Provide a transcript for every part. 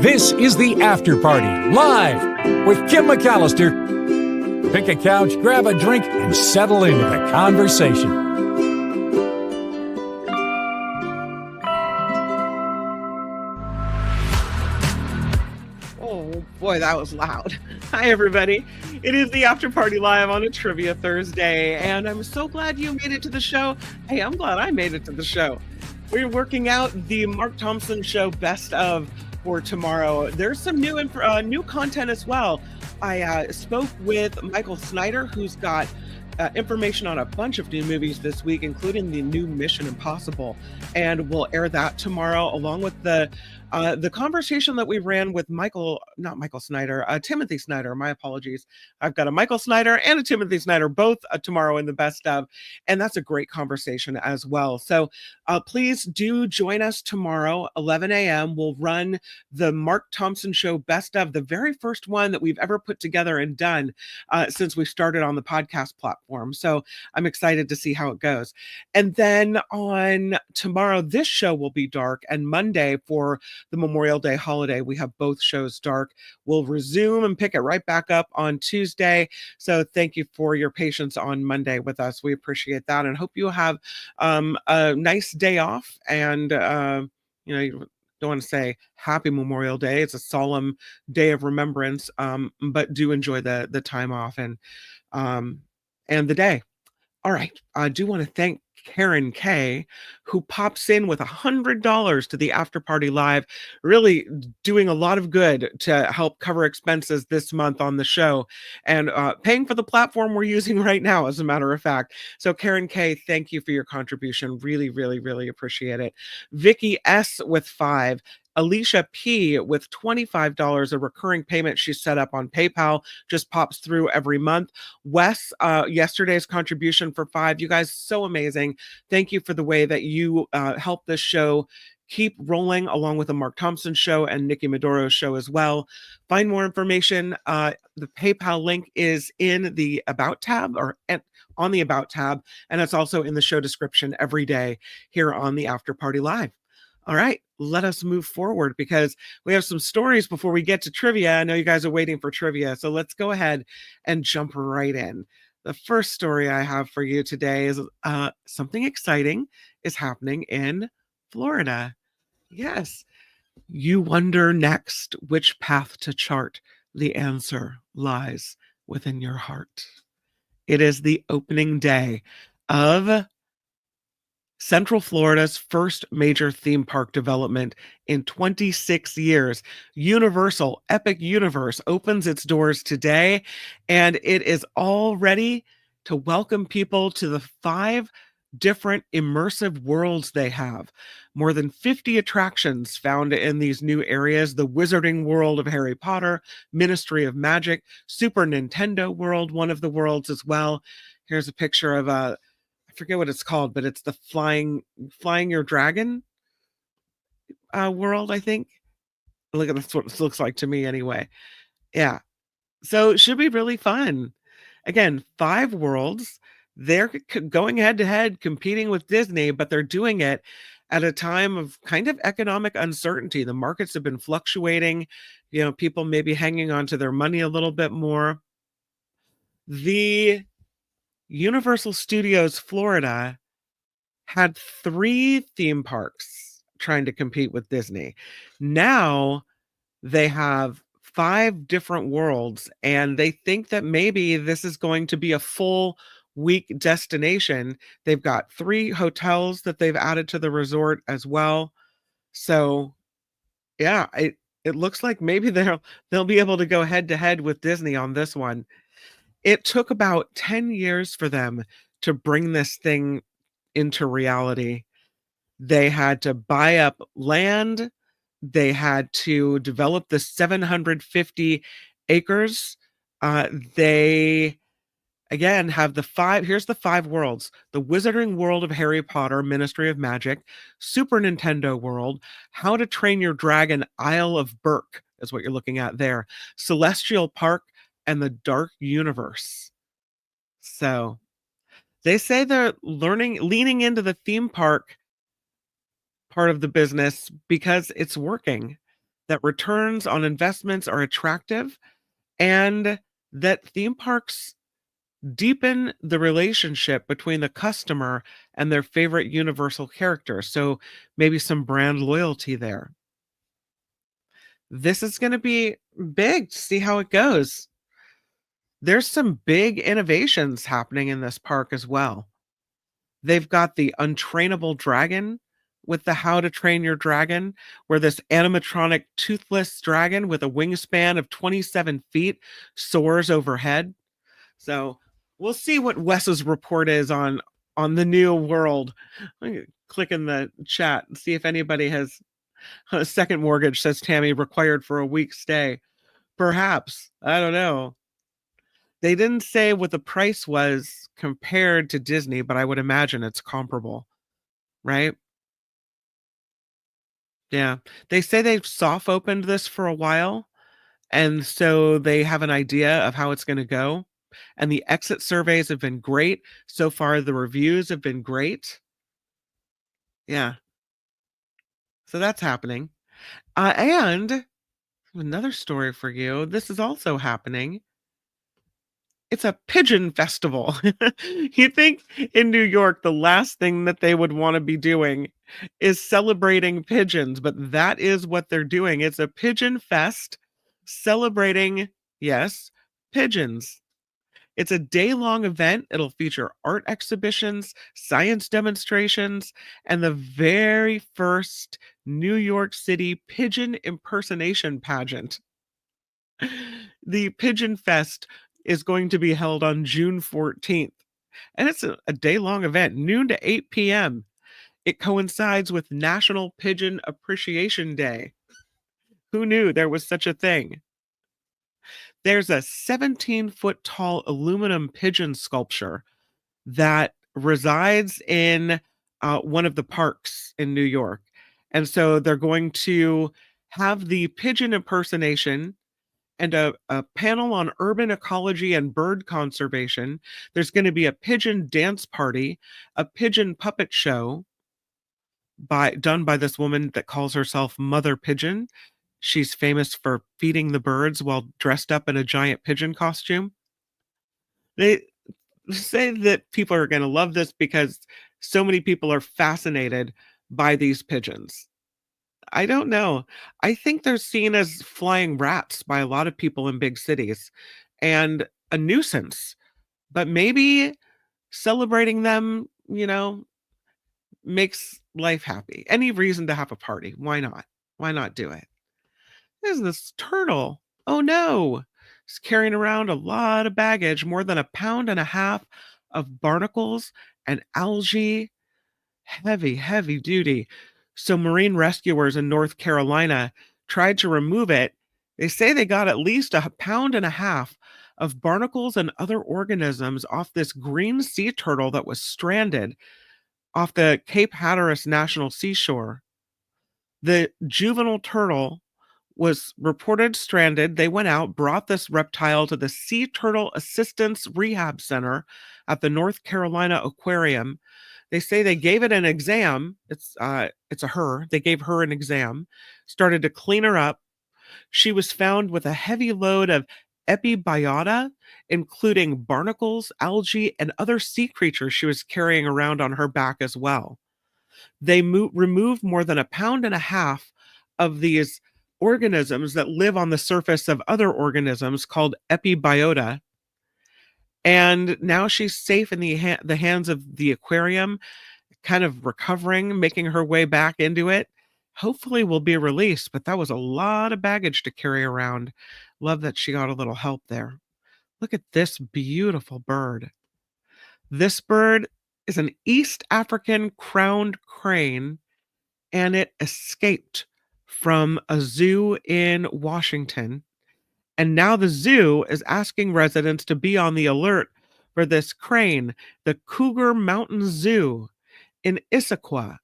This is the After Party, live with Kim McAllister. Pick a couch, grab a drink, and settle into the conversation. Oh boy, that was loud. Hi, everybody. It is the After Party Live on a Trivia Thursday, and I'm so glad you made it to the show. Hey, I'm glad I made it to the show. We're working out the Mark Thompson Show Best Of for tomorrow. There's some new content as well. I spoke with Michael Snyder, who's got information on a bunch of new movies this week, including the new Mission Impossible, and we'll air that tomorrow, along with the conversation that we ran with Timothy Snyder. My apologies. I've got a Michael Snyder and a Timothy Snyder both tomorrow in the Best Of, and that's a great conversation as well. So please do join us tomorrow, 11 a.m. We'll run the Mark Thompson Show Best Of, the very first one that we've ever put together and done since we started on the podcast platform. So I'm excited to see how it goes. And then on tomorrow, this show will be dark, and Monday for the Memorial Day holiday, we have both shows dark. We'll resume and pick it right back up on Tuesday. So thank you for your patience on Monday with us. We appreciate that, and hope you have a nice day off. And you don't want to say happy Memorial Day. It's a solemn day of remembrance, but do enjoy the time off and the day. All right. I do want to thank Karen K, who pops in with $100 to the After Party Live, really doing a lot of good to help cover expenses this month on the show, and paying for the platform we're using right now, as a matter of fact. So Karen K, thank you for your contribution. Really, really, really appreciate it. Vicky S with $5. Alicia P with $25, a recurring payment she set up on PayPal, just pops through every month. Wes, yesterday's contribution for $5. You guys, so amazing. Thank you for the way that you help this show keep rolling, along with the Mark Thompson Show and Nikki Maduro's show as well. Find more information. The PayPal link is in the About tab, or on the About tab, and it's also in the show description every day here on the After Party Live. All right, let us move forward, because we have some stories before we get to trivia. I know you guys are waiting for trivia, so let's go ahead and jump right in. The first story I have for you today is something exciting is happening in Florida. Yes, you wonder next which path to chart. The answer lies within your heart. It is the opening day of Central Florida's first major theme park development in 26 years. Universal Epic Universe opens its doors today, and it is all ready to welcome people to the 5 different immersive worlds they have. More than 50 attractions found in these new areas: the Wizarding World of Harry Potter, Ministry of Magic, Super Nintendo World, one of the worlds as well. Here's a picture of I forget what it's called, but it's the flying your dragon world, I think. Look at, that's what it looks like to me anyway. Yeah. So it should be really fun. Again, 5 worlds. They're going head to head, competing with Disney, but they're doing it at a time of kind of economic uncertainty. The markets have been fluctuating. People may be hanging on to their money a little bit more. The Universal Studios Florida had 3 theme parks trying to compete with Disney. Now they have 5 different worlds, and they think that maybe this is going to be a full week destination. They've got 3 hotels that they've added to the resort as well. So yeah, it looks like maybe they'll be able to go head to head with Disney on this one. It took about 10 years for them to bring this thing into reality. They had to buy up land. They had to develop the 750 acres. They, again, have here's the 5 worlds: the Wizarding World of Harry Potter, Ministry of Magic, Super Nintendo World, How to Train Your Dragon, Isle of Berk is what you're looking at there, Celestial Park, and the Dark Universe. So they say they're leaning into the theme park part of the business because it's working. that returns on investments are attractive, and that theme parks deepen the relationship between the customer and their favorite universal character. So maybe some brand loyalty there. This is going to be big to see how it goes. There's some big innovations happening in this park as well. They've got the untrainable dragon with the How to Train Your Dragon, where this animatronic toothless dragon with a wingspan of 27 feet soars overhead. So we'll see what Wes's report is on the new world. Let me click in the chat and see if anybody has a second mortgage, says Tammy, required for a week's stay. Perhaps. I don't know. They didn't say what the price was compared to Disney, but I would imagine it's comparable, right? Yeah. They say they've soft opened this for a while, and so they have an idea of how it's going to go. And the exit surveys have been great. So far, the reviews have been great. Yeah. So that's happening. And another story for you. This is also happening. It's a pigeon festival. You think in New York, the last thing that they would want to be doing is celebrating pigeons, but that is what they're doing. It's a pigeon fest celebrating, yes, pigeons. It's a day-long event. It'll feature art exhibitions, science demonstrations, and the very first New York City pigeon impersonation pageant. The Pigeon Fest is going to be held on June 14th, and it's a day-long event, noon to 8 p.m. It coincides with National Pigeon Appreciation Day. Who knew there was such a thing? There's a 17-foot tall aluminum pigeon sculpture that resides in one of the parks in New York. And so they're going to have the pigeon impersonation and a panel on urban ecology and bird conservation. There's going to be a pigeon dance party, a pigeon puppet show done by this woman that calls herself Mother Pigeon. She's famous for feeding the birds while dressed up in a giant pigeon costume. They say that people are going to love this because so many people are fascinated by these pigeons. I don't know. I think they're seen as flying rats by a lot of people in big cities and a nuisance. But maybe celebrating them, makes life happy. Any reason to have a party. Why not? Why not do it? There's this turtle. Oh no. He's carrying around a lot of baggage, more than 1.5 pounds of barnacles and algae. Heavy, heavy duty. So marine rescuers in North Carolina tried to remove it. They say they got at least 1.5 pounds of barnacles and other organisms off this green sea turtle that was stranded off the Cape Hatteras National Seashore. The juvenile turtle was reported stranded. They went out, brought this reptile to the Sea Turtle Assistance Rehab Center at the North Carolina Aquarium. They say they gave it an exam. It's a her. They gave her an exam, started to clean her up. She was found with a heavy load of epibiota, including barnacles, algae, and other sea creatures she was carrying around on her back as well. They removed more than 1.5 pounds of these organisms that live on the surface of other organisms called epibiota. And now she's safe in the hands of the aquarium, kind of recovering, making her way back into it. Hopefully will be released, but that was a lot of baggage to carry around. Love that she got a little help there. Look at this beautiful bird. This bird is an East African crowned crane, and it escaped from a zoo in Washington. And now the zoo is asking residents to be on the alert for this crane, the Cougar Mountain Zoo in Issaquah,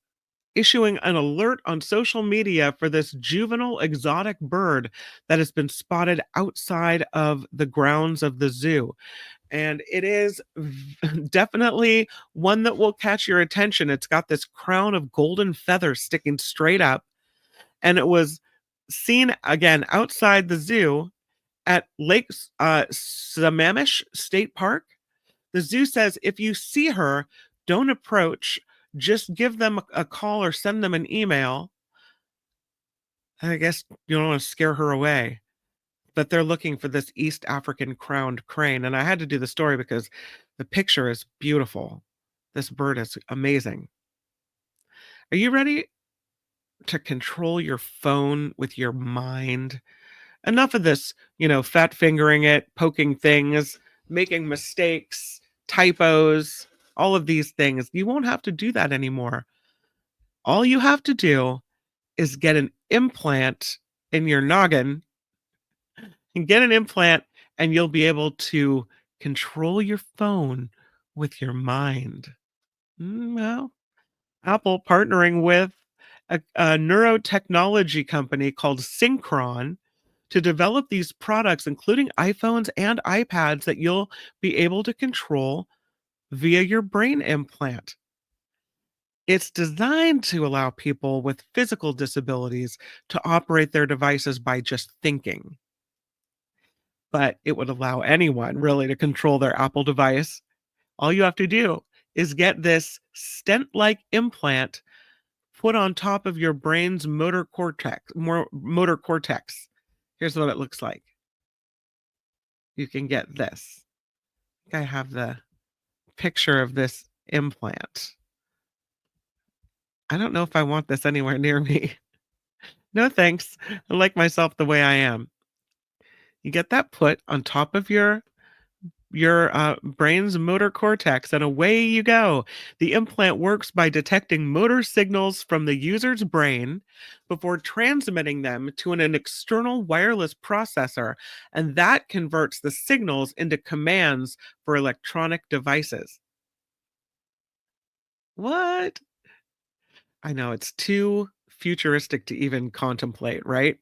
issuing an alert on social media for this juvenile exotic bird that has been spotted outside of the grounds of the zoo. And it is definitely one that will catch your attention. It's got this crown of golden feathers sticking straight up, and it was seen again outside the zoo at Lake Sammamish State Park. The zoo says if you see her, don't approach, just give them a call or send them an email. I guess you don't want to scare her away. But they're looking for this East African crowned crane. And I had to do the story because the picture is beautiful. This bird is amazing. Are you ready to control your phone with your mind? Enough of this, fat fingering it, poking things, making mistakes, typos, all of these things. You won't have to do that anymore. All you have to do is get an implant in your noggin and get an implant, and you'll be able to control your phone with your mind. Well, Apple partnering with a neurotechnology company called Synchron to develop these products, including iPhones and iPads, that you'll be able to control via your brain implant. It's designed to allow people with physical disabilities to operate their devices by just thinking. But it would allow anyone really to control their Apple device. All you have to do is get this stent-like implant put on top of your brain's motor cortex. Here's what it looks like. You can get this. I have the picture of this implant. I don't know if I want this anywhere near me. No thanks. I like myself the way I am. You get that put on top of your brain's motor cortex, and away you go. The implant works by detecting motor signals from the user's brain before transmitting them to an external wireless processor, and that converts the signals into commands for electronic devices. What? I know, it's too futuristic to even contemplate, right?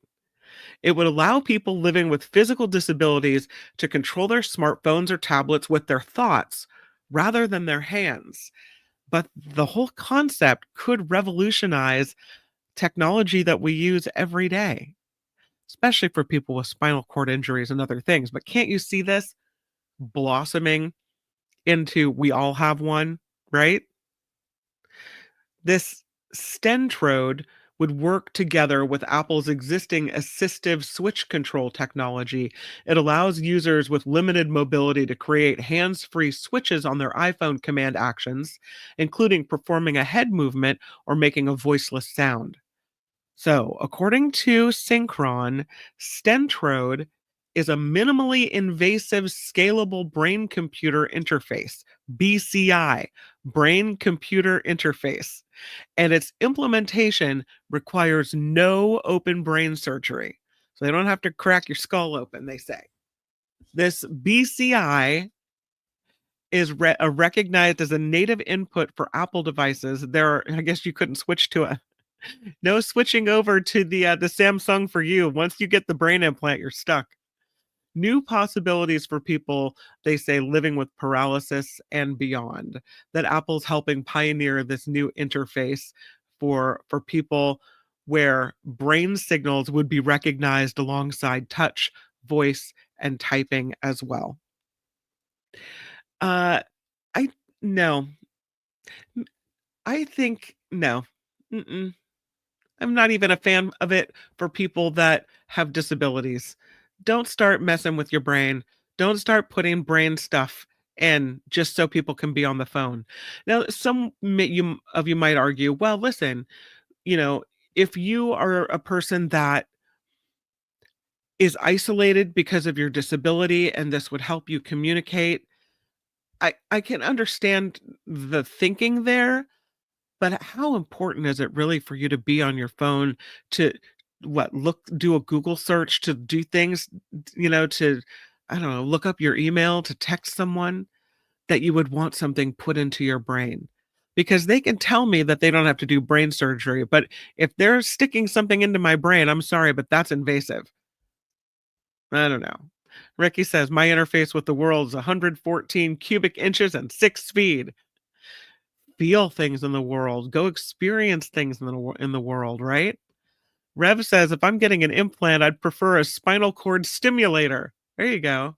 It would allow people living with physical disabilities to control their smartphones or tablets with their thoughts rather than their hands. But the whole concept could revolutionize technology that we use every day, especially for people with spinal cord injuries and other things. But can't you see this blossoming into we all have one, right? This Stentrode would work together with Apple's existing assistive switch control technology. It allows users with limited mobility to create hands-free switches on their iPhone command actions, including performing a head movement or making a voiceless sound. So, according to Synchron, Stentrode is a minimally invasive scalable brain computer interface, BCI, brain computer interface, and its implementation requires no open brain surgery. So they don't have to crack your skull open, they say. This BCI is recognized as a native input for Apple devices. I guess you couldn't switch to no switching over to the Samsung for you. Once you get the brain implant, you're stuck. New possibilities for people, they say, living with paralysis and beyond, that Apple's helping pioneer this new interface for people where brain signals would be recognized alongside touch, voice, and typing as well. I no. I think no. Mm-mm. I'm not even a fan of it for people that have disabilities. Don't start messing with your brain. Don't start putting brain stuff in just so people can be on the phone. Now, of you might argue, well, listen, if you are a person that is isolated because of your disability and this would help you communicate, I can understand the thinking there. But how important is it really for you to be on your phone to do a Google search, to do things, to, I don't know, look up your email, to text someone, that you would want something put into your brain? Because they can tell me that they don't have to do brain surgery, but if they're sticking something into my brain, I'm sorry, but that's invasive. I don't know. Ricky says, my interface with the world is 114 cubic inches and 6 speed. Feel things in the world, go experience things in the world, right? Rev says, if I'm getting an implant, I'd prefer a spinal cord stimulator. There you go.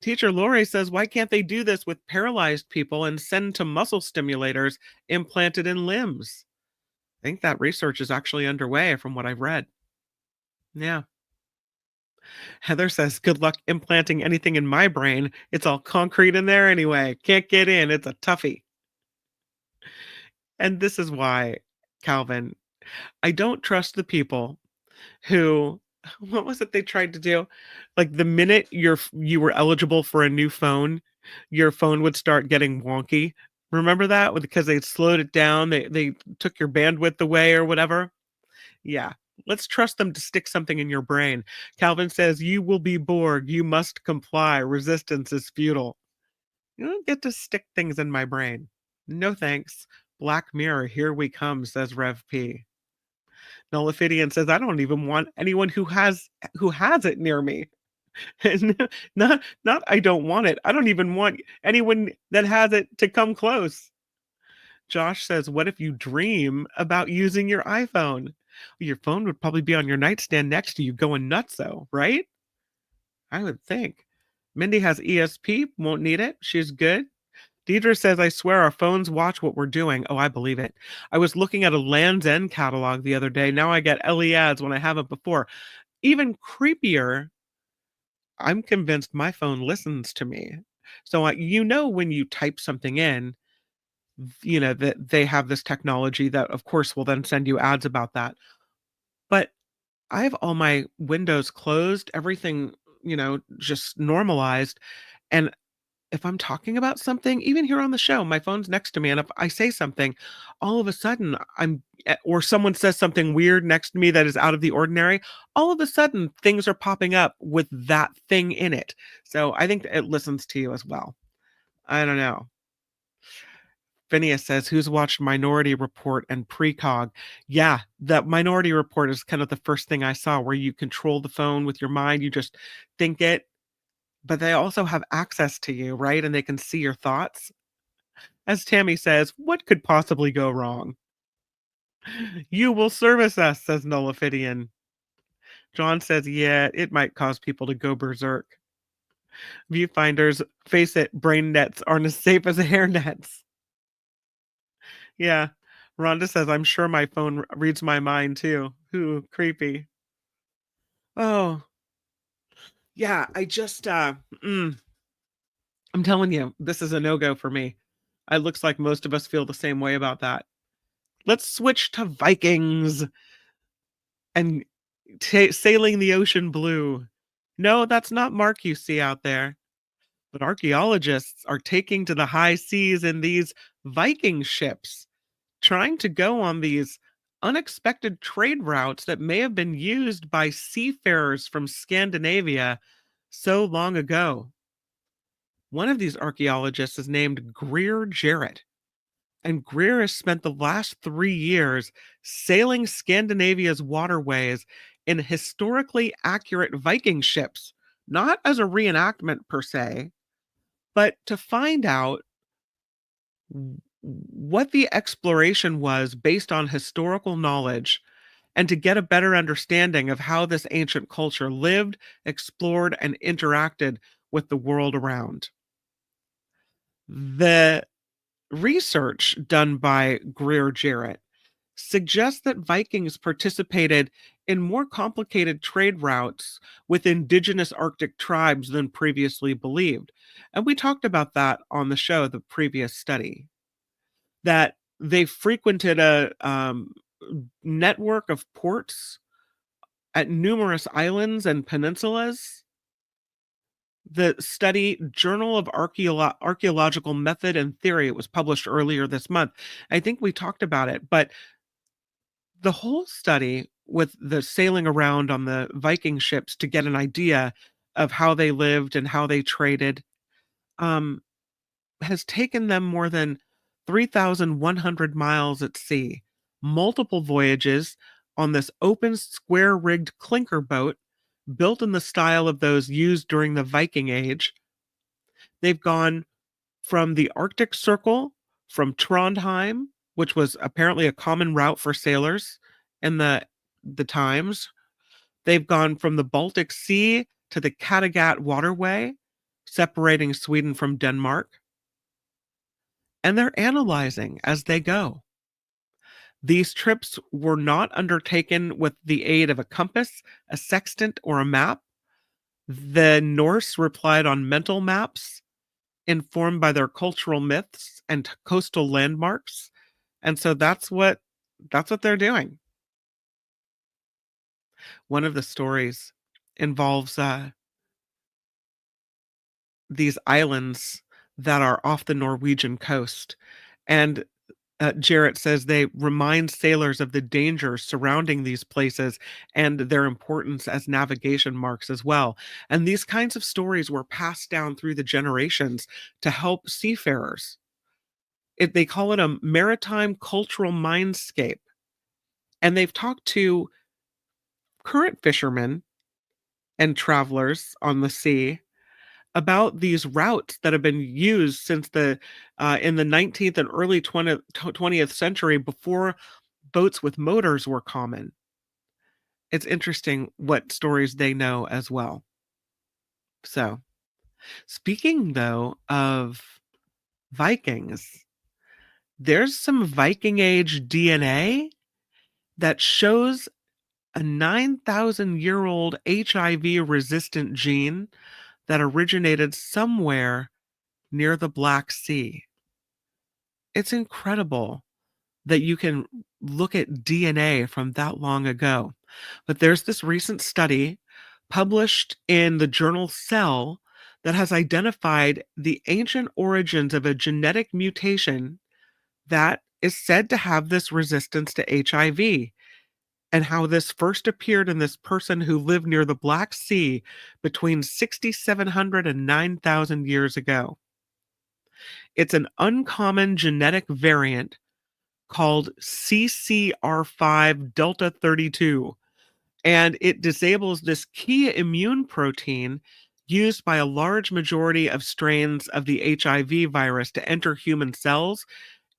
Teacher Lori says, why can't they do this with paralyzed people and send to muscle stimulators implanted in limbs? I think that research is actually underway from what I've read. Yeah. Heather says, good luck implanting anything in my brain. It's all concrete in there anyway. Can't get in. It's a toughie. And this is why, Calvin, I don't trust the people who what was it they tried to do? Like the minute you were eligible for a new phone, your phone would start getting wonky. Remember that? Because they slowed it down, they took your bandwidth away or whatever. Yeah. Let's trust them to stick something in your brain. Calvin says, you will be Borg. You must comply. Resistance is futile. You don't get to stick things in my brain. No thanks. Black Mirror, here we come, says Rev P. Nullifidian says, I don't even want anyone who has it near me. not I don't want it. I don't even want anyone that has it to come close. Josh says, what if you dream about using your iPhone? Your phone would probably be on your nightstand next to you going nuts though, right? I would think. Mindy has ESP, won't need it. She's good. Deidre says, I swear our phones watch what we're doing. Oh, I believe it. I was looking at a Land's End catalog the other day. Now I get LE ads when I haven't before. Even creepier, I'm convinced my phone listens to me. So, when you type something in, that they have this technology that, of course, will then send you ads about that. But I have all my windows closed, everything, just normalized. And if I'm talking about something, even here on the show, my phone's next to me, and if I say something, all of a sudden or someone says something weird next to me that is out of the ordinary, all of a sudden things are popping up with that thing in it. So I think it listens to you as well. I don't know. Phineas says, who's watched Minority Report and Precog? Yeah, that Minority Report is kind of the first thing I saw where you control the phone with your mind. You just think it, but they also have access to you, right? And they can see your thoughts. As Tammy says, what could possibly go wrong? You will service us, says Nullifidian. John says, yeah, it might cause people to go berserk. Viewfinders, face it, brain nets aren't as safe as hair nets. Yeah. Rhonda says, I'm sure my phone reads my mind too. Ooh, creepy. Oh. Yeah, I just I'm telling you, this is a no-go for me. It looks like most of us feel the same way about that. Let's switch to Vikings and sailing the ocean blue. No, that's not Mark you see out there. But archaeologists are taking to the high seas in these Viking ships, trying to go on these unexpected trade routes that may have been used by seafarers from Scandinavia so long ago. One of these archaeologists is named Greer Jarrett, and Greer has spent the last 3 years sailing Scandinavia's waterways in historically accurate Viking ships, not as a reenactment per se, but to find out what the exploration was based on historical knowledge and to get a better understanding of how this ancient culture lived, explored, and interacted with the world around. The research done by Greer Jarrett suggests that Vikings participated in more complicated trade routes with indigenous Arctic tribes than previously believed. And we talked about that on the show, the previous study, that they frequented a network of ports at numerous islands and peninsulas. The study, Journal of Archaeological Method and Theory, it was published earlier this month. I think we talked about it, but the whole study with the sailing around on the Viking ships to get an idea of how they lived and how they traded um, has taken them more than 3,100 miles at sea, multiple voyages on this open, square rigged clinker boat built in the style of those used during the Viking Age. They've gone from the Arctic Circle, from Trondheim, which was apparently a common route for sailors in the the times. They've gone from the Baltic Sea to the Kattegat waterway, separating Sweden from Denmark, and they're analyzing as they go. These trips were not undertaken with the aid of a compass, a sextant, or a map. The Norse relied on mental maps informed by their cultural myths and coastal landmarks. And so that's what they're doing. One of the stories involves these islands that are off the Norwegian coast. And Jarrett says they remind sailors of the dangers surrounding these places and their importance as navigation marks as well. And these kinds of stories were passed down through the generations to help seafarers. They call it a maritime cultural mindscape. And they've talked to current fishermen and travelers on the sea about these routes that have been used since the in the 19th and early 20th century, before boats with motors were common. It's interesting what stories they know as well. So, speaking though of Vikings, there's some Viking age DNA that shows a 9,000-year-old HIV resistant gene that originated somewhere near the Black Sea. It's incredible that you can look at DNA from that long ago. But there's this recent study published in the journal Cell that has identified the ancient origins of a genetic mutation that is said to have this resistance to HIV, and how this first appeared in this person who lived near the Black Sea between 6,700 and 9,000 years ago. It's an uncommon genetic variant called CCR5 Delta 32, and it disables this key immune protein used by a large majority of strains of the HIV virus to enter human cells.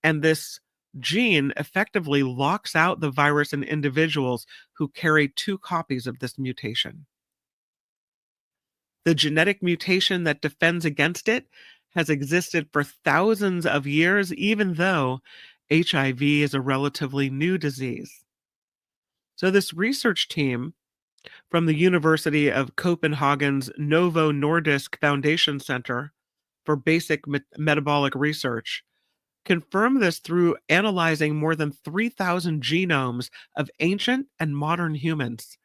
And this gene effectively locks out the virus in individuals who carry two copies of this mutation. The genetic mutation that defends against it has existed for thousands of years, even though HIV is a relatively new disease. So, this research team from the University of Copenhagen's Novo Nordisk Foundation Center for Basic Metabolic Research confirmed this through analyzing more than 3,000 genomes of ancient and modern humans.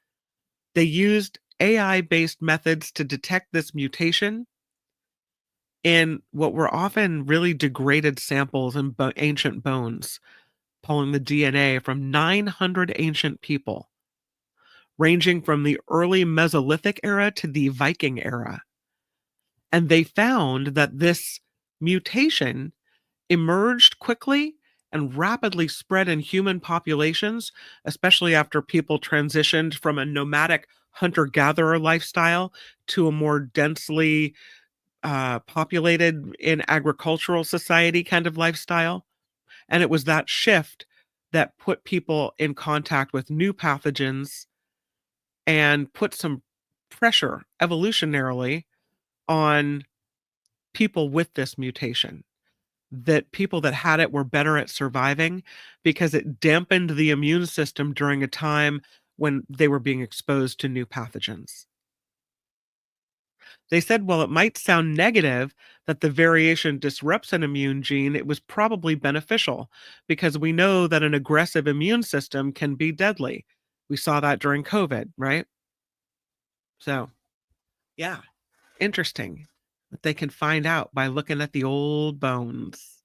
They used AI-based methods to detect this mutation in what were often really degraded samples in ancient bones, pulling the DNA from 900 ancient people, ranging from the early Mesolithic era to the Viking era. And they found that this mutation emerged quickly and rapidly spread in human populations, especially after people transitioned from a nomadic hunter-gatherer lifestyle to a more densely populated in agricultural society kind of lifestyle. And it was that shift that put people in contact with new pathogens and put some pressure evolutionarily on people with this mutation. That people that had it were better at surviving because it dampened the immune system during a time when they were being exposed to new pathogens. They said, while it might sound negative that the variation disrupts an immune gene, it was probably beneficial because we know that an aggressive immune system can be deadly. We saw that during COVID, right? So, yeah, interesting that they can find out by looking at the old bones.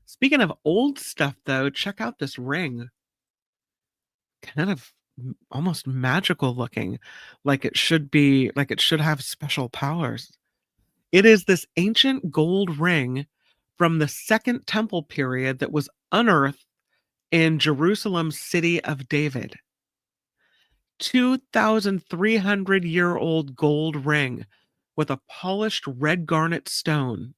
Speaking of old stuff, though, check out this ring. Kind of almost magical looking, like it should have special powers. It is this ancient gold ring from the Second Temple period that was unearthed in Jerusalem's city of David. 2,300-year-old gold ring with a polished red garnet stone.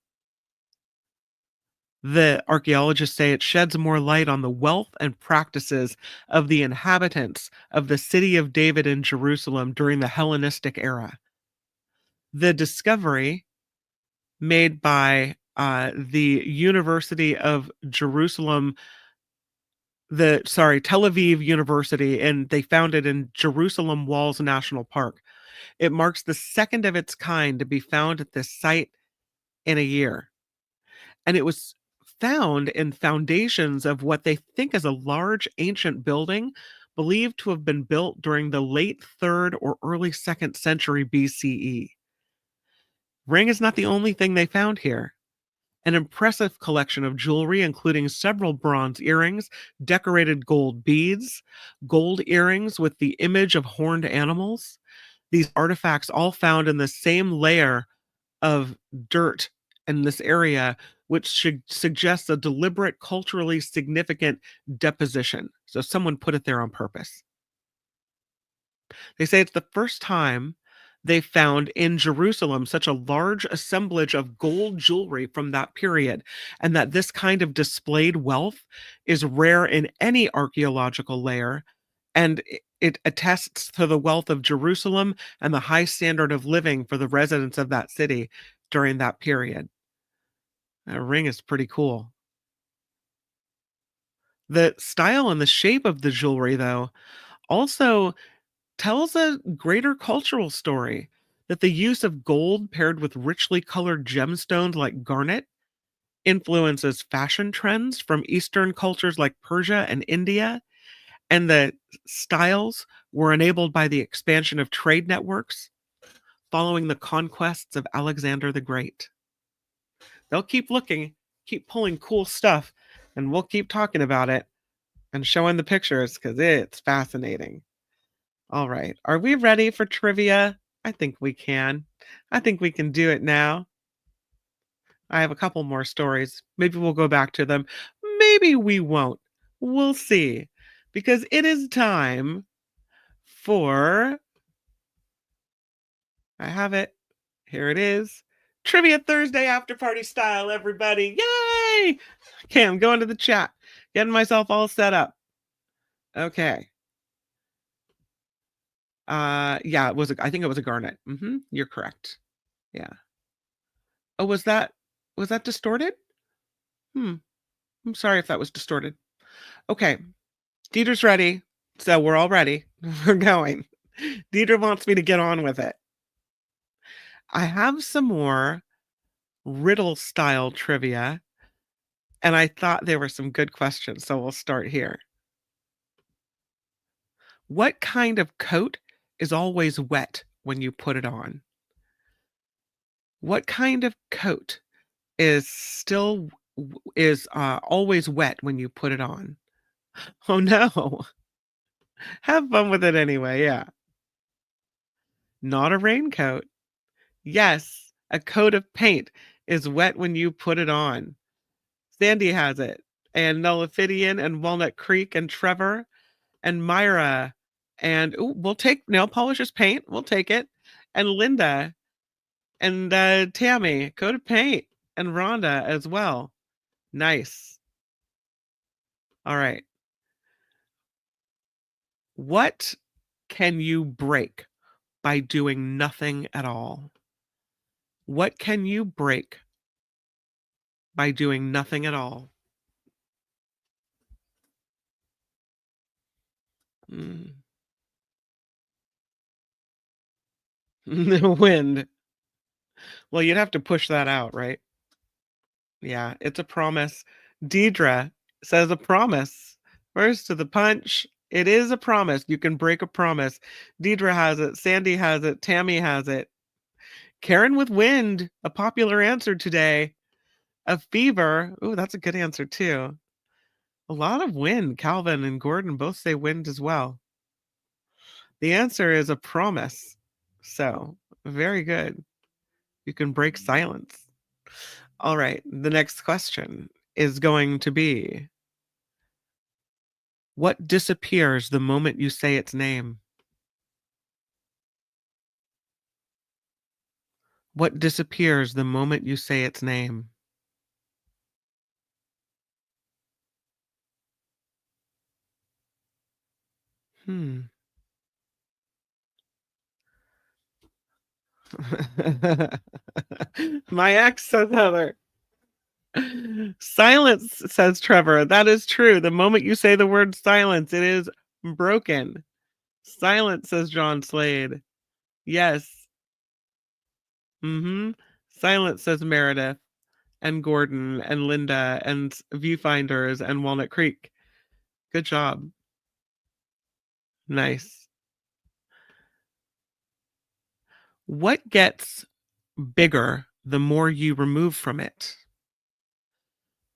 The archaeologists say it sheds more light on the wealth and practices of the inhabitants of the city of David in Jerusalem during the Hellenistic era. The discovery made by the University of Jerusalem, Tel Aviv University, and they found it in Jerusalem Walls National Park. It marks the second of its kind to be found at this site in a year. And it was found in foundations of what they think is a large ancient building believed to have been built during the late 3rd or early 2nd century BCE. Ring is not the only thing they found here. An impressive collection of jewelry, including several bronze earrings, decorated gold beads, gold earrings with the image of horned animals. These artifacts all found in the same layer of dirt in this area, which should suggest a deliberate, culturally significant deposition. So someone put it there on purpose. They say it's the first time they found in Jerusalem such a large assemblage of gold jewelry from that period, and that this kind of displayed wealth is rare in any archaeological layer. And it attests to the wealth of Jerusalem and the high standard of living for the residents of that city during that period. That ring is pretty cool. The style and the shape of the jewelry, though, also tells a greater cultural story, that the use of gold paired with richly colored gemstones like garnet influences fashion trends from Eastern cultures like Persia and India, and the styles were enabled by the expansion of trade networks following the conquests of Alexander the Great. They'll keep looking, keep pulling cool stuff, and we'll keep talking about it and showing the pictures because it's fascinating. All right. Are we ready for trivia? I think we can. I think we can do it now. I have a couple more stories. Maybe we'll go back to them. Maybe we won't. We'll see. Because it is time for, I have it. Here it is. Trivia Thursday after party style, everybody. Yay! Okay, I'm going to the chat. Getting myself all set up. Okay. Yeah, I think it was a garnet. You're correct. Yeah. Oh, was that distorted? Hmm. I'm sorry if that was distorted. Okay. Deidre's ready. So we're all ready. We're going. Deidre wants me to get on with it. I have some more riddle style trivia, and I thought there were some good questions, so we'll start here. What kind of coat is always wet when you put it on? What kind of coat is always wet when you put it on? Oh no. Have fun with it anyway, yeah. Not a raincoat. Yes, a coat of paint is wet when you put it on. Sandy has it, and Nullifidian and Walnut Creek and Trevor and Myra, and we'll take nail polish as paint. We'll take it. And Linda and Tammy, coat of paint, and Rhonda as well. Nice. All right. What can you break by doing nothing at all? What can you break by doing nothing at all? Mm. The wind. Well, you'd have to push that out, right? Yeah, it's a promise. Deidre says a promise. First to the punch. It is a promise. You can break a promise. Deidre has it. Sandy has it. Tammy has it. Karen with wind, a popular answer today. A fever. Ooh, that's a good answer too. A lot of wind. Calvin and Gordon both say wind as well. The answer is a promise. So, very good. You can break silence. All right. The next question is going to be, what disappears the moment you say its name? What disappears the moment you say its name? Hmm. My ex, says Heather. Silence, says Trevor. That is true. The moment you say the word silence, it is broken. Silence, says John Slade. Yes. Mm-hmm. Silence, says Meredith and Gordon and Linda and Viewfinders and Walnut Creek. Good job. Nice. What gets bigger the more you remove from it?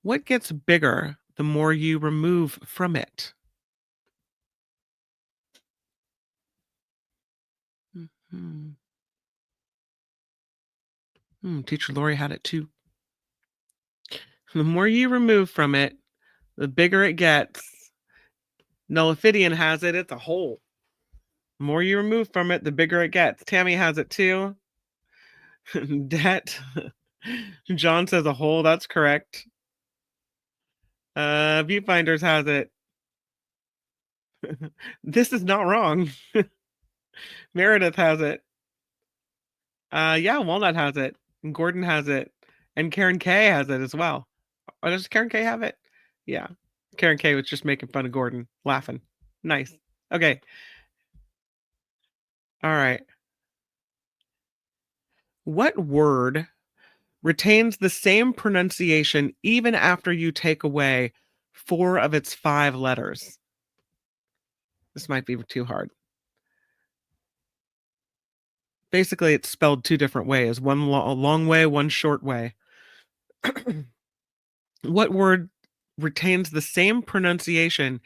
What gets bigger the more you remove from it? Mhm. Teacher Lori had it too. The more you remove from it, the bigger it gets. Nullifidian has it. It's a hole. The more you remove from it, the bigger it gets. Tammy has it too. Debt. John says a hole. That's correct. Viewfinders has it. This is not wrong. Meredith has it. Yeah, Walnut has it. And Gordon has it. And Karen K has it as well. Oh, does Karen K have it? Yeah. Karen K was just making fun of Gordon, laughing. Nice. Okay. All right. What word retains the same pronunciation even after you take away 4 of its 5 letters? This might be too hard. Basically, it's spelled 2 different ways, one a long way, one short way. What word retains the same pronunciation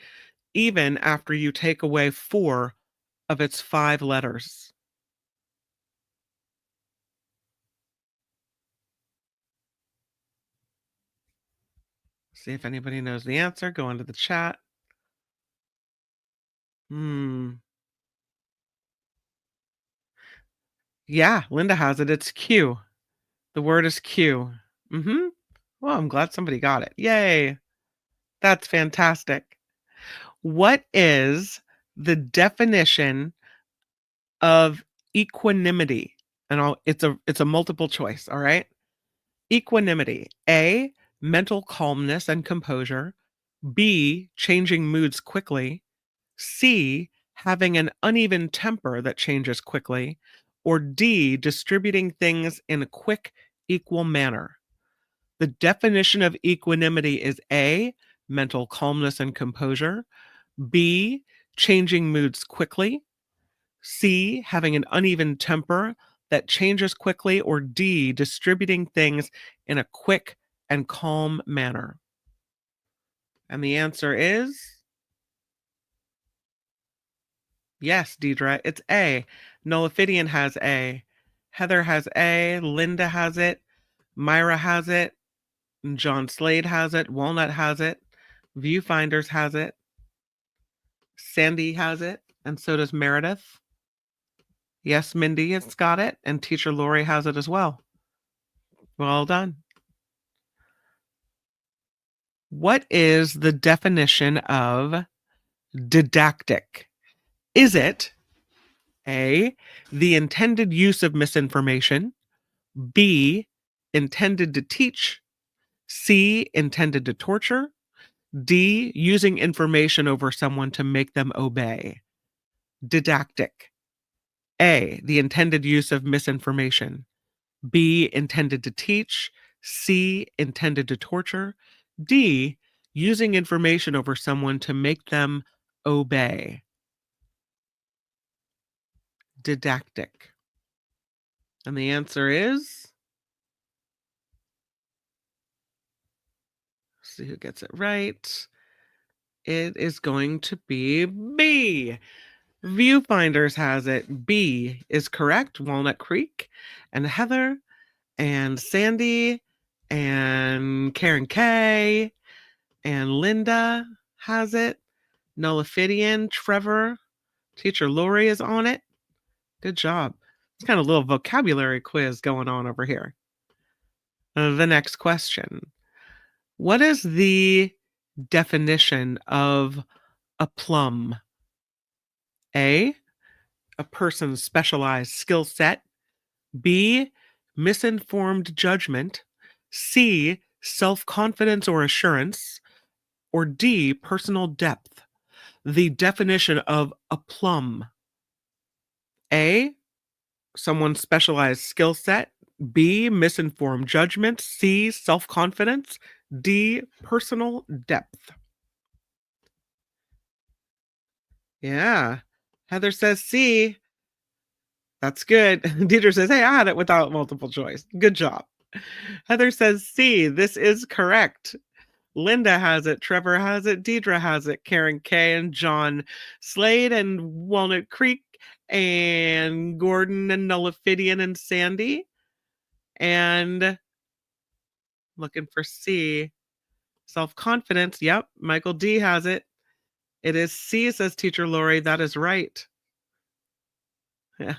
even after you take away 4 of its 5 letters? See if anybody knows the answer. Go into the chat. Yeah, Linda has it. It's Q. The word is Q. Well, I'm glad somebody got it. Yay. That's fantastic. What is the definition of equanimity? And it's a multiple choice, all right? Equanimity. A, mental calmness and composure. B, changing moods quickly. C, having an uneven temper that changes quickly. Or D, distributing things in a quick, equal manner. The definition of equanimity is A, mental calmness and composure. B, changing moods quickly. C, having an uneven temper that changes quickly. Or D, distributing things in a quick and calm manner. And the answer is yes, Deidre. It's A. Nullifidian has A. Heather has A. Linda has it. Myra has it. John Slade has it. Walnut has it. Viewfinders has it. Sandy has it. And so does Meredith. Yes, Mindy has got it. And teacher Lori has it as well. Well done. What is the definition of didactic? Is it A, the intended use of misinformation, B, intended to teach, C, intended to torture, D, using information over someone to make them obey? Didactic. A, the intended use of misinformation, B, intended to teach, C, intended to torture, D, using information over someone to make them obey. Didactic. And the answer is, see who gets it right. It is going to be B. Viewfinders has it. B is correct. Walnut Creek and Heather and Sandy and Karen K and Linda has it. Nullifidian, Trevor, teacher Lori is on it. Good job. It's kind of a little vocabulary quiz going on over here. The next question. What is the definition of a plum? A, a person's specialized skill set. B, misinformed judgment. C, self-confidence or assurance. Or D, personal depth. The definition of a plum. A, someone's specialized skill set. B, misinformed judgment. C, self-confidence. D, personal depth. Yeah. Heather says C. That's good. Deidre says, hey, I had it without multiple choice. Good job. Heather says C. This is correct. Linda has it. Trevor has it. Deidre has it. Karen K and John Slade and Walnut Creek and Gordon and Nullifidian and Sandy. And looking for C. Self-confidence. Yep. Michael D has it. It is C, says Teacher Lori. That is right. Yeah.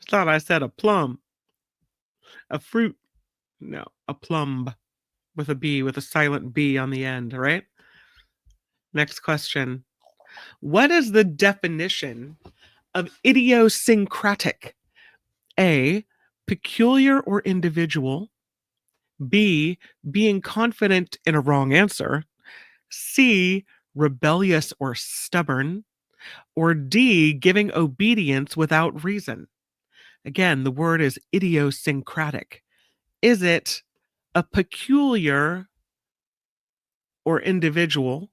Thought I said a plum. A fruit. No, a plum with a B, with a silent B on the end, right? Next question. What is the definition of idiosyncratic? A, peculiar or individual. B, being confident in a wrong answer. C, rebellious or stubborn. Or D, giving obedience without reason. Again, the word is idiosyncratic. Is it a peculiar or individual?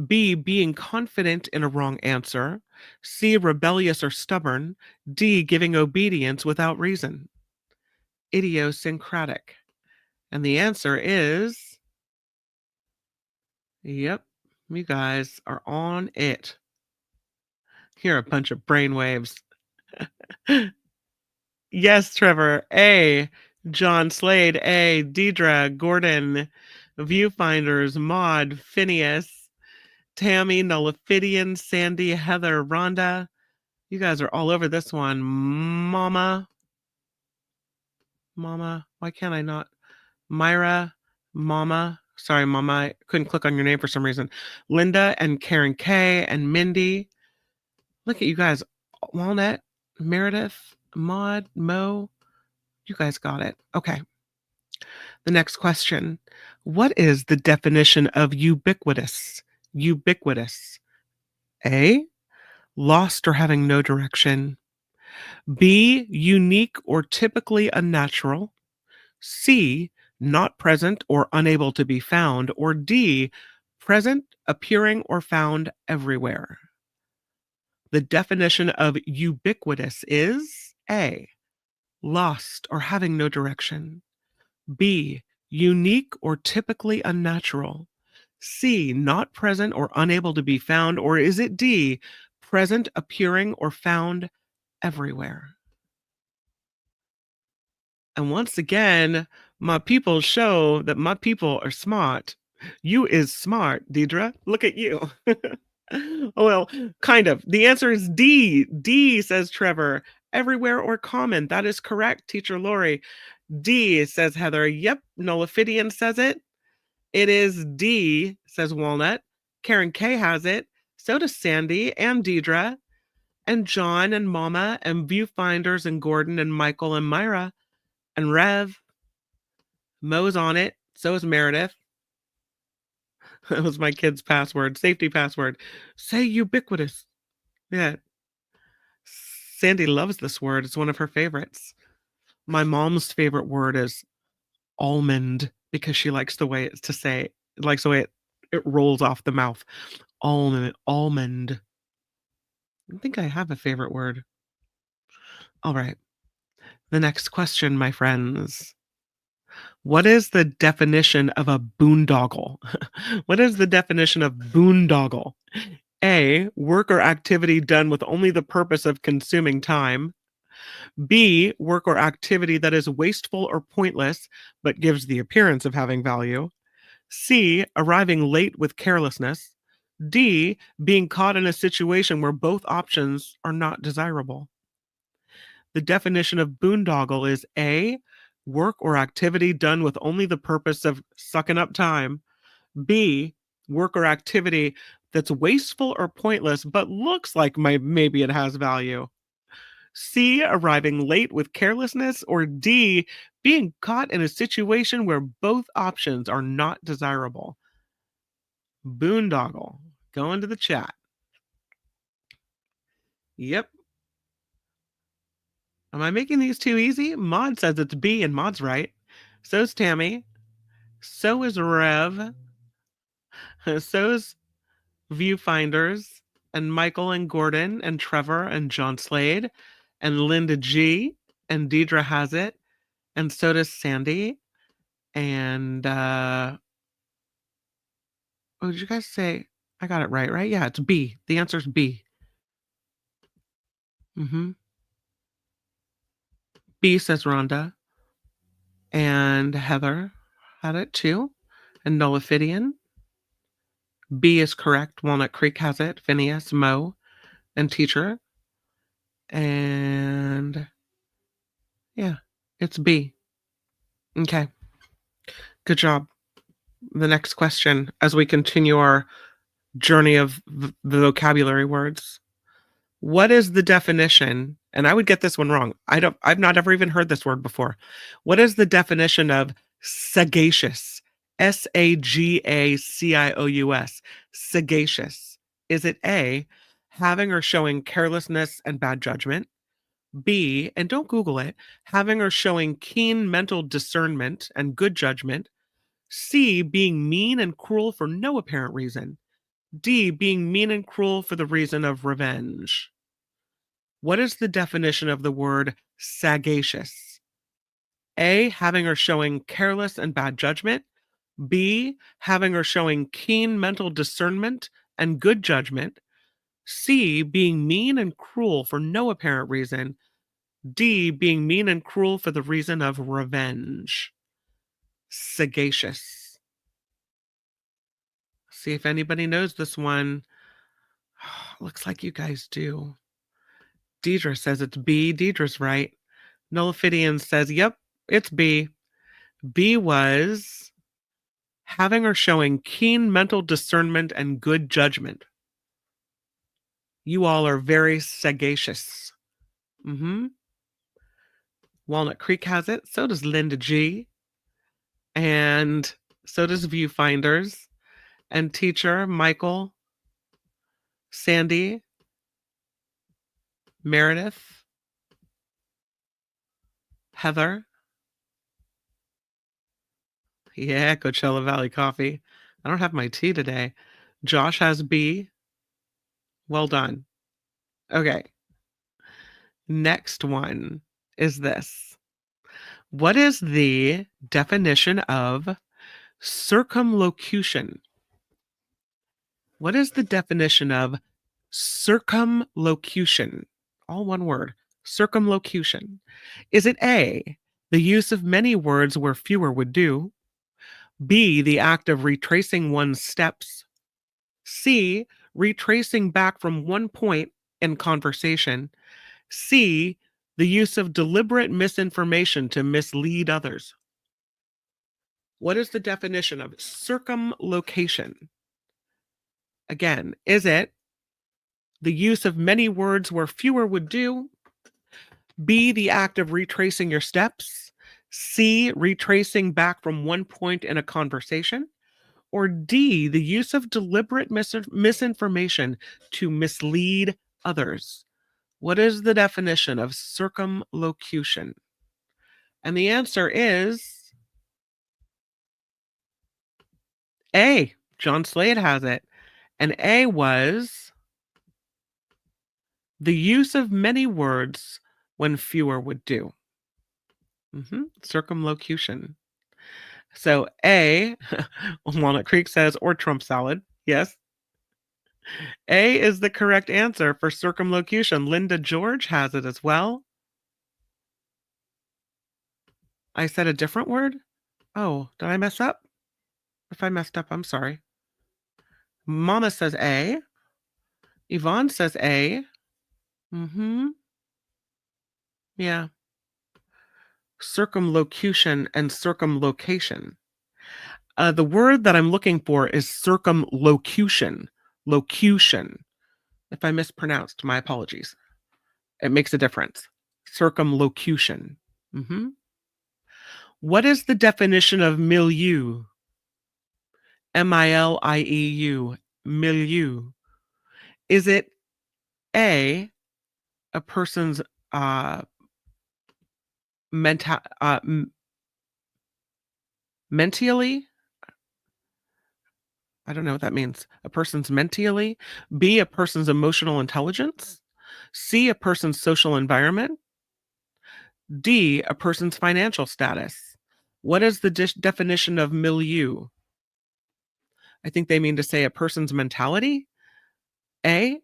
B, being confident in a wrong answer. C, rebellious or stubborn. D, giving obedience without reason. Idiosyncratic. And the answer is, yep, you guys are on it. Here are a bunch of brainwaves. Yes, Trevor. A, John Slade. A, Deidre, Gordon, Viewfinders, Maud, Phineas, Tammy, Nullifidian, Sandy, Heather, Rhonda. You guys are all over this one. Mama. Why can't I not? Myra, Mama. Sorry, Mama. I couldn't click on your name for some reason. Linda and Karen K and Mindy. Look at you guys. Walnut, Meredith, Maud, Mo. You guys got it. Okay. The next question. What is the definition of ubiquitous? Ubiquitous. A, lost or having no direction. B, unique or typically unnatural. C, not present or unable to be found. Or D, present, appearing, or found everywhere. The definition of ubiquitous is A, lost or having no direction. B, unique or typically unnatural. C, not present or unable to be found. Or is it D, present, appearing, or found everywhere? And once again, my people show that my people are smart. You is smart, Deidre. Look at you. Well, kind of. The answer is D. D, says Trevor. Everywhere or common. That is correct, Teacher Lori. D, says Heather. Yep, Nullifidian says it. It is D, says Walnut. Karen K has it. So does Sandy and Deidre. And John and Mama and Viewfinders and Gordon and Michael and Myra. And Rev. Mo's on it. So is Meredith. That was my kid's password, safety password. Say ubiquitous. Yeah. Sandy loves this word. It's one of her favorites. My mom's favorite word is almond because she likes the way it's to say, likes the way it rolls off the mouth. Almond. I think I have a favorite word. All right. The next question, my friends. What is the definition of a boondoggle? What is the definition of boondoggle? A, work or activity done with only the purpose of consuming time. B, work or activity that is wasteful or pointless, but gives the appearance of having value. C, arriving late with carelessness. D, being caught in a situation where both options are not desirable. The definition of boondoggle is A, work or activity done with only the purpose of sucking up time. B, work or activity that's wasteful or pointless but looks like maybe it has value? C, arriving late with carelessness, or D, being caught in a situation where both options are not desirable? Boondoggle. Go into the chat. Yep. Am I making these too easy? Maud says it's B, and Maud's right. So's Tammy. So is Rev. So's Viewfinders, and Michael and Gordon and Trevor and John Slade and Linda G. And Deidre has it. And so does Sandy. And oh, did you guys say I got it right? Yeah, it's B. The answer is B. B, says Rhonda. And Heather had it too. And Nullifidian. B is correct. Walnut Creek has it. Phineas, Mo, and Teacher. And yeah, it's B. Okay. Good job. The next question as we continue our journey of the vocabulary words. What is the definition? And I would get this one wrong. I've not ever even heard this word before. What is the definition of sagacious? Sagacious. Sagacious. Is it A, having or showing carelessness and bad judgment? B, and don't Google it, having or showing keen mental discernment and good judgment? C, being mean and cruel for no apparent reason? D, being mean and cruel for the reason of revenge? What is the definition of the word sagacious? A, having or showing careless and bad judgment. B, having or showing keen mental discernment and good judgment. C, being mean and cruel for no apparent reason. D, being mean and cruel for the reason of revenge. Sagacious. See if anybody knows this one. Looks like you guys do. Deidre says it's B. Deidre's right. Nullifidian says, yep, it's B. B was having or showing keen mental discernment and good judgment. You all are very sagacious. Walnut Creek has it. So does Linda G. And so does Viewfinders. And Teacher, Michael, Sandy, Meredith, Heather. Yeah, Coachella Valley Coffee. I don't have my tea today. Josh has B. Well done. Okay. Next one is this. What is the definition of circumlocution? What is the definition of circumlocution? All one word. Circumlocution. Is it A, the use of many words where fewer would do? B, the act of retracing one's steps? C, retracing back from one point in conversation? C, the use of deliberate misinformation to mislead others? What is the definition of circumlocution? Again, is it the use of many words where fewer would do? B, the act of retracing your steps? C, retracing back from one point in a conversation? Or D, the use of deliberate misinformation to mislead others? What is the definition of circumlocution? And the answer is A. John Slade has it. And A was the use of many words when fewer would do. Circumlocution. So A, Walnut Creek says, or Trump salad. Yes. A is the correct answer for circumlocution. Linda George has it as well. I said a different word? Oh, did I mess up? If I messed up, I'm sorry. Mama says A. Yvonne says A. Yeah. Circumlocution and circumlocation. The word that I'm looking for is circumlocution. Circumlocution. If I mispronounced, my apologies. It makes a difference. Circumlocution. What is the definition of milieu? Milieu. Milieu. Is it A, a person's mentally? I don't know what that means. A person's mentally. B, a person's emotional intelligence. C, a person's social environment. D, a person's financial status. What is the definition of milieu? I think they mean to say a person's mentality. A,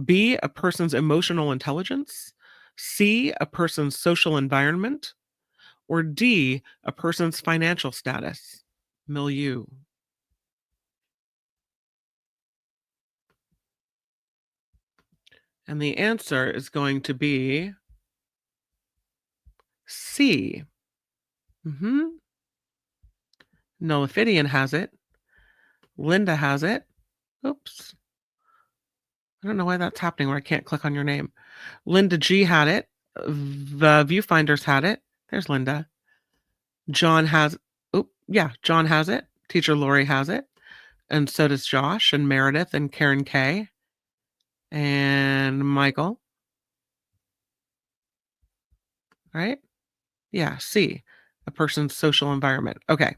B, a person's emotional intelligence. C, a person's social environment. Or D, a person's financial status. Milieu. And the answer is going to be C. Nullifidian has it. Linda has it. Oops. I don't know why that's happening where I can't click on your name. Linda G had it. The Viewfinders had it. There's Linda. John has, John has it. Teacher Lori has it. And so does Josh and Meredith and Karen K. And Michael. Right? Yeah, C, a person's social environment. Okay.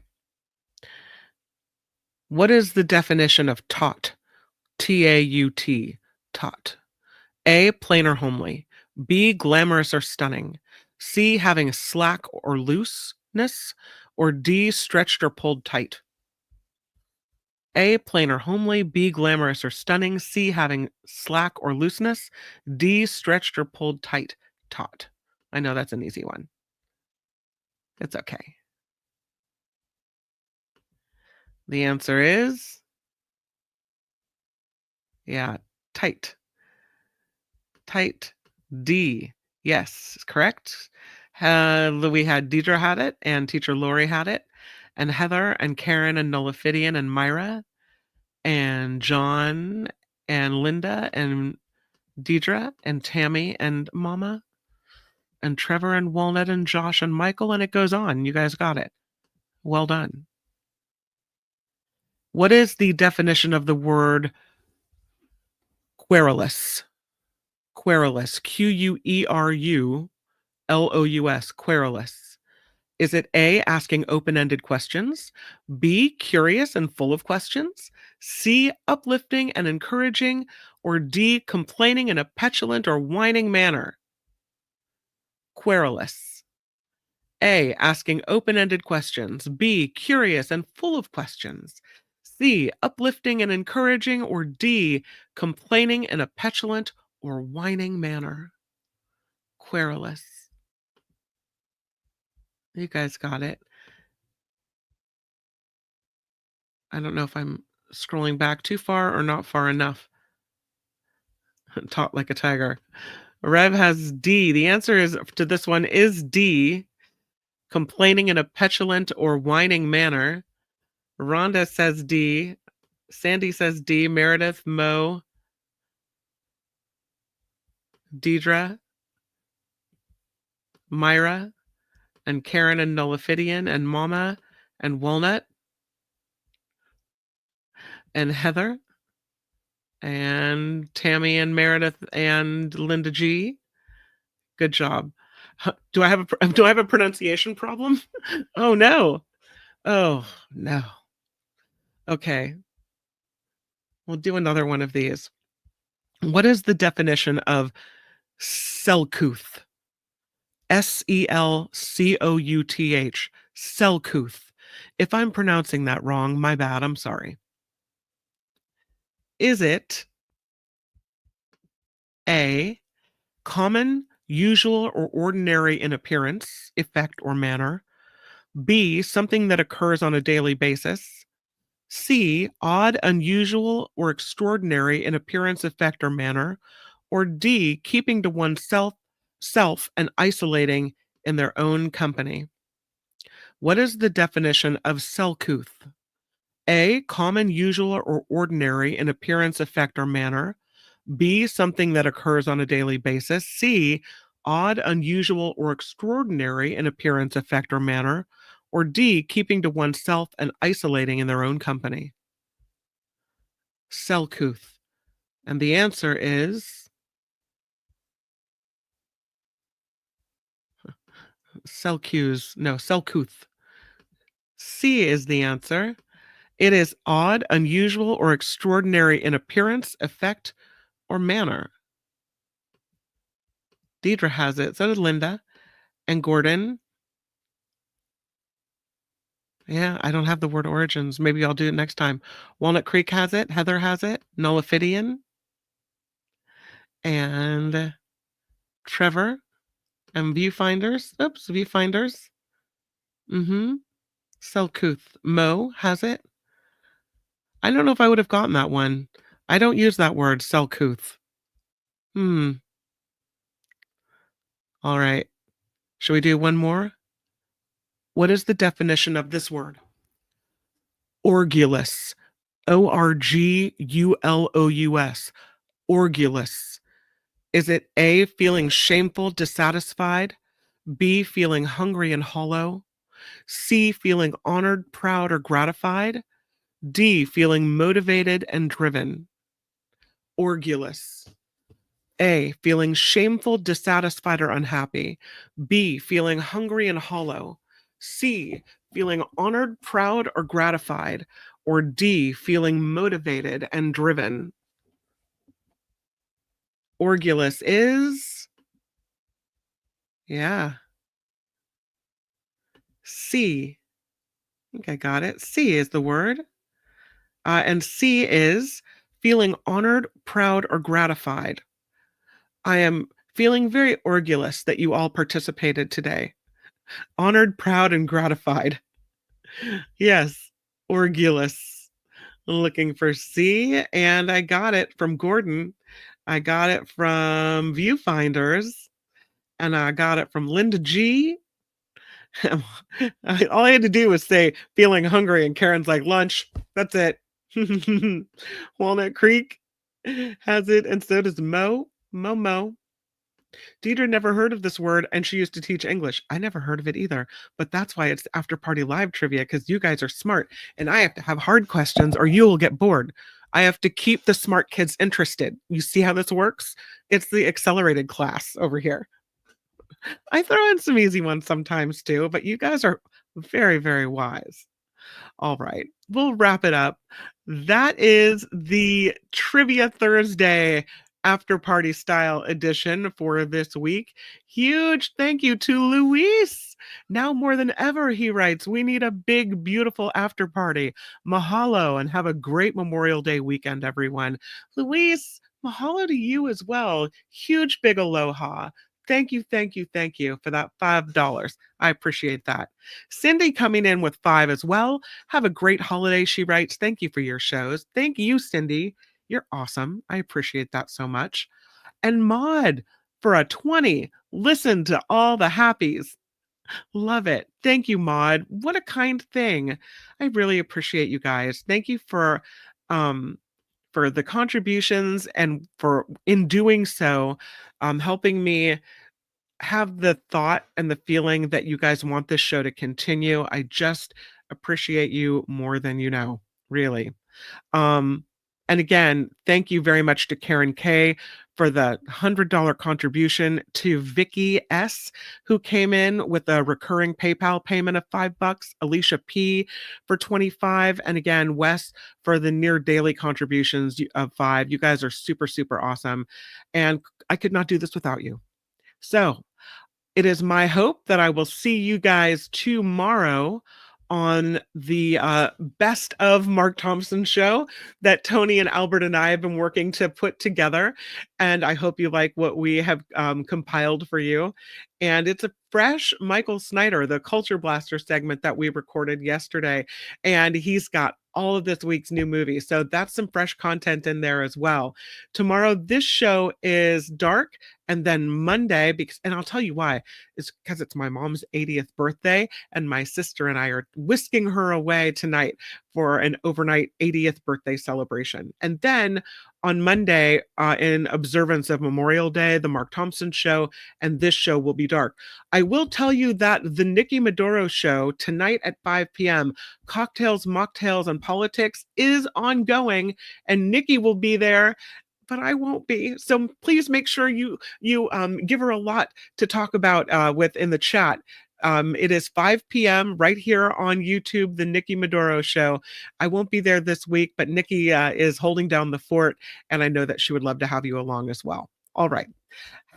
What is the definition of taut? T-A-U-T, taut. A, plain or homely. B, glamorous or stunning. C, having slack or looseness. Or D, stretched or pulled tight. A, plain or homely. B, glamorous or stunning. C, having slack or looseness. D, stretched or pulled tight. Taut. I know that's an easy one. It's okay. The answer is, tight. Tight. D. Yes, correct. We had Deidre had it, and Teacher Lori had it, and Heather, and Karen, and Nullifidian, and Myra, and John, and Linda, and Deidre, and Tammy, and Mama, and Trevor, and Walnut, and Josh, and Michael, and it goes on. You guys got it. Well done. What is the definition of the word querulous? Querulous. Querulous. Querulous. Is it A, asking open-ended questions, B, curious and full of questions, C, uplifting and encouraging, or D, complaining in a petulant or whining manner? Querulous. A, asking open-ended questions, B, curious and full of questions, C, uplifting and encouraging, or D, complaining in a petulant or whining manner? Querulous. You guys got it. I don't know if I'm scrolling back too far or not far enough. Taught like a tiger. Rev has D. The answer is to this one is D. Complaining in a petulant or whining manner. Rhonda says D. Sandy says D. Meredith, Mo, Deidre, Myra, and Karen and Nullifidian, and Mama, and Walnut, and Heather, and Tammy, and Meredith, and Linda G. Good job. Do I have a pronunciation problem? Oh no. Oh no. Okay. We'll do another one of these. What is the definition of Selcouth? Selcouth. Selcouth. If I'm pronouncing that wrong, my bad. I'm sorry. Is it A, common, usual, or ordinary in appearance, effect, or manner? B, something that occurs on a daily basis? C, odd, unusual, or extraordinary in appearance, effect, or manner? Or D, keeping to oneself and isolating in their own company? What is the definition of Selcouth? A, common, usual, or ordinary in appearance, effect, or manner. B, something that occurs on a daily basis. C, odd, unusual, or extraordinary in appearance, effect, or manner. Or D, keeping to oneself and isolating in their own company. Selcouth. And the answer is Selcouth. C is the answer. It is odd, unusual, or extraordinary in appearance, effect, or manner. Deidre has it. So did Linda. And Gordon. Yeah, I don't have the word origins. Maybe I'll do it next time. Walnut Creek has it. Heather has it. Nullifidian. And Trevor. And Viewfinders. Oops, Viewfinders. Selcouth. Mo has it. I don't know if I would have gotten that one. I don't use that word, Selcouth. All right. Should we do one more? What is the definition of this word? Orgulous. Orgulous. Orgulous. Is it A, feeling shameful, dissatisfied? B, feeling hungry and hollow? C, feeling honored, proud, or gratified? D, feeling motivated and driven? Orgulous. A, feeling shameful, dissatisfied, or unhappy. B, feeling hungry and hollow. C, feeling honored, proud, or gratified. Or D, feeling motivated and driven. Orgulous is, yeah, C. I think I got it. C is the word. And C is feeling honored, proud, or gratified. I am feeling very orgulous that you all participated today. Honored, proud, and gratified. Yes, orgulous. Looking for C, and I got it from Gordon. I got it from Viewfinders, and I got it from Linda G. All I had to do was say feeling hungry, and Karen's like, lunch. That's it. Walnut Creek has it, and so does Mo. Deidre never heard of this word, and she used to teach English. I never heard of it either, but that's why it's After Party Live trivia, because you guys are smart, and I have to have hard questions or you will get bored. I have to keep the smart kids interested. You see how this works? It's the accelerated class over here. I throw in some easy ones sometimes too, but you guys are very, very wise. All right, we'll wrap it up. That is the Trivia Thursday after party style edition for this week. Huge thank you to Luis. Now more than ever, he writes, we need a big, beautiful after party. Mahalo, and have a great Memorial Day weekend, everyone. Luis, mahalo to you as well. Huge, big aloha. Thank you for that $5. I appreciate that. Cindy coming in with 5 as well. Have a great holiday, she writes. Thank you for your shows. Thank you, Cindy. You're awesome. I appreciate that so much. And Maud for a 20. Listen to all the happies. Love it. Thank you, Maud. What a kind thing. I really appreciate you guys. Thank you for the contributions and for in doing so, helping me have the thought and the feeling that you guys want this show to continue. I just appreciate you more than you know, really. And again, thank you very much to Karen K for the $100 contribution, to Vicky S, who came in with a recurring PayPal payment of $5, Alicia P for 25, and again, Wes for the near daily contributions of 5. You guys are super, super awesome. And I could not do this without you. So it is my hope that I will see you guys tomorrow on the Best of Mark Thompson show that Tony and Albert and I have been working to put together. And I hope you like what we have compiled for you. And it's a fresh Michael Snyder, the Culture Blaster segment that we recorded yesterday. And he's got all of this week's new movies. So that's some fresh content in there as well. Tomorrow, this show is dark And then Monday, and I'll tell you why, it's because it's my mom's 80th birthday, and my sister and I are whisking her away tonight for an overnight 80th birthday celebration. And then on Monday, in observance of Memorial Day, the Mark Thompson show, and this show will be dark. I will tell you that the Nikki Maduro show tonight at 5 p.m., Cocktails, Mocktails, and Politics, is ongoing, and Nikki will be there, but I won't be. So please make sure you give her a lot to talk about in the chat. It is 5 p.m. right here on YouTube, the Nikki Maduro Show. I won't be there this week, but Nikki is holding down the fort, and I know that she would love to have you along as well. All right.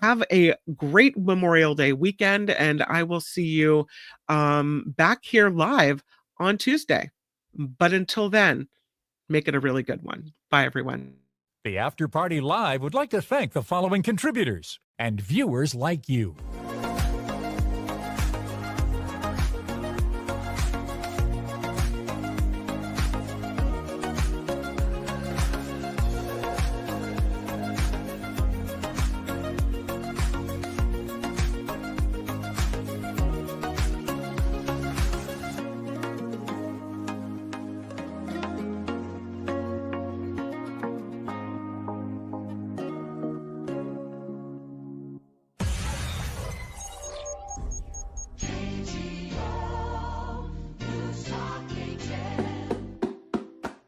Have a great Memorial Day weekend, and I will see you back here live on Tuesday. But until then, make it a really good one. Bye, everyone. The After Party Live would like to thank the following contributors and viewers like you.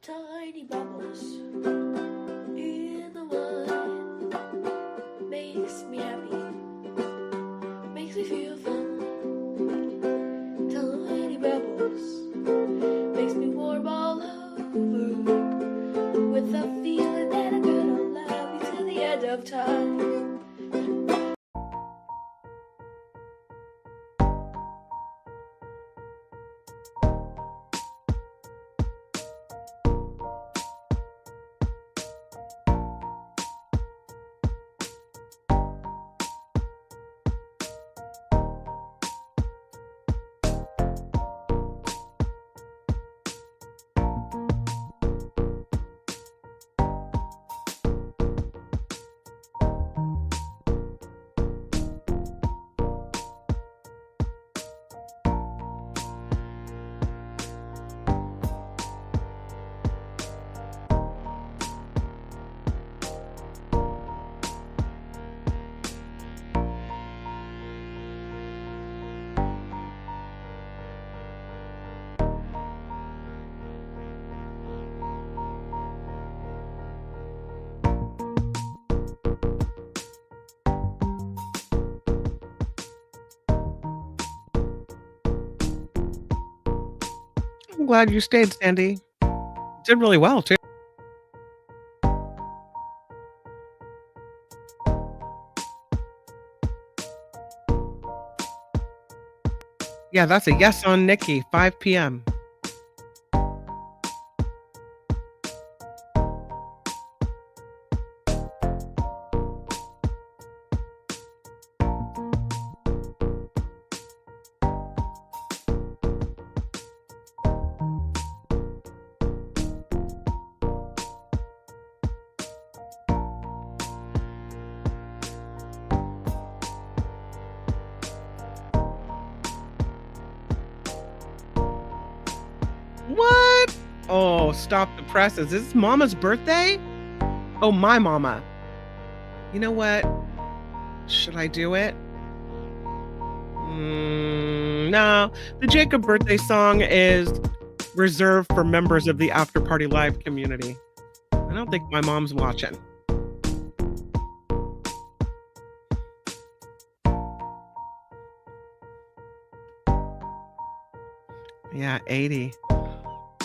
Tiny bubbles in the wine makes me happy, makes me feel fun. Tiny bubbles makes me warm all over, with a feeling that I'm gonna love you till the end of time. I'm glad you stayed, Sandy. Did really well, too. Yeah, that's a yes on Nikki, 5 p.m. What? Oh, stop the presses. Is this Mama's birthday? Oh, my mama. You know what? Should I do it? No. The Jacob birthday song is reserved for members of the After Party Live community. I don't think my mom's watching. Yeah, 80.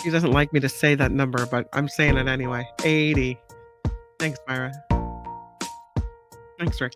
He doesn't like me to say that number, but I'm saying it anyway. 80. Thanks, Myra. Thanks, Rick.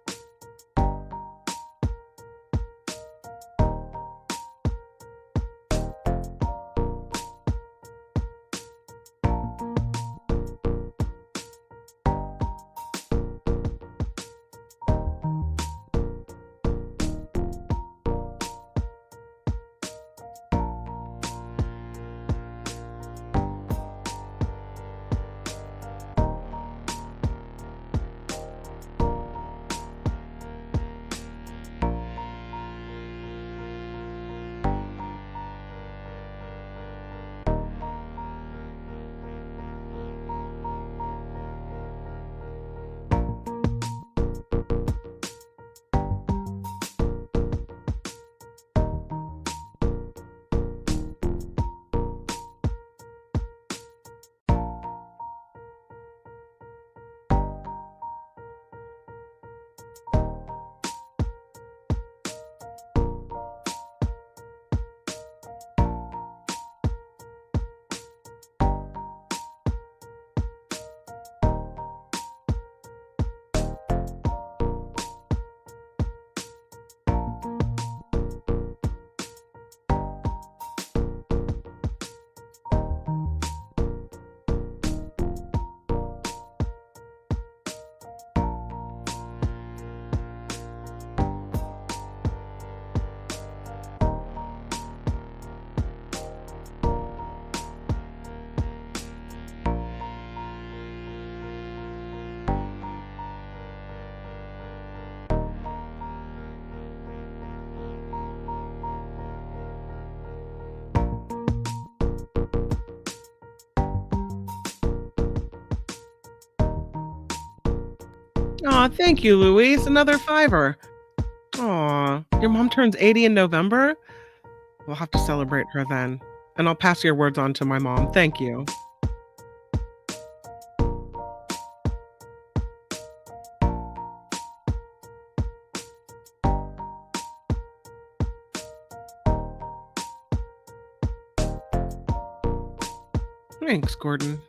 Aw, thank you, Louise. Another $5. Aw, your mom turns 80 in November? We'll have to celebrate her then. And I'll pass your words on to my mom. Thank you. Thanks, Gordon.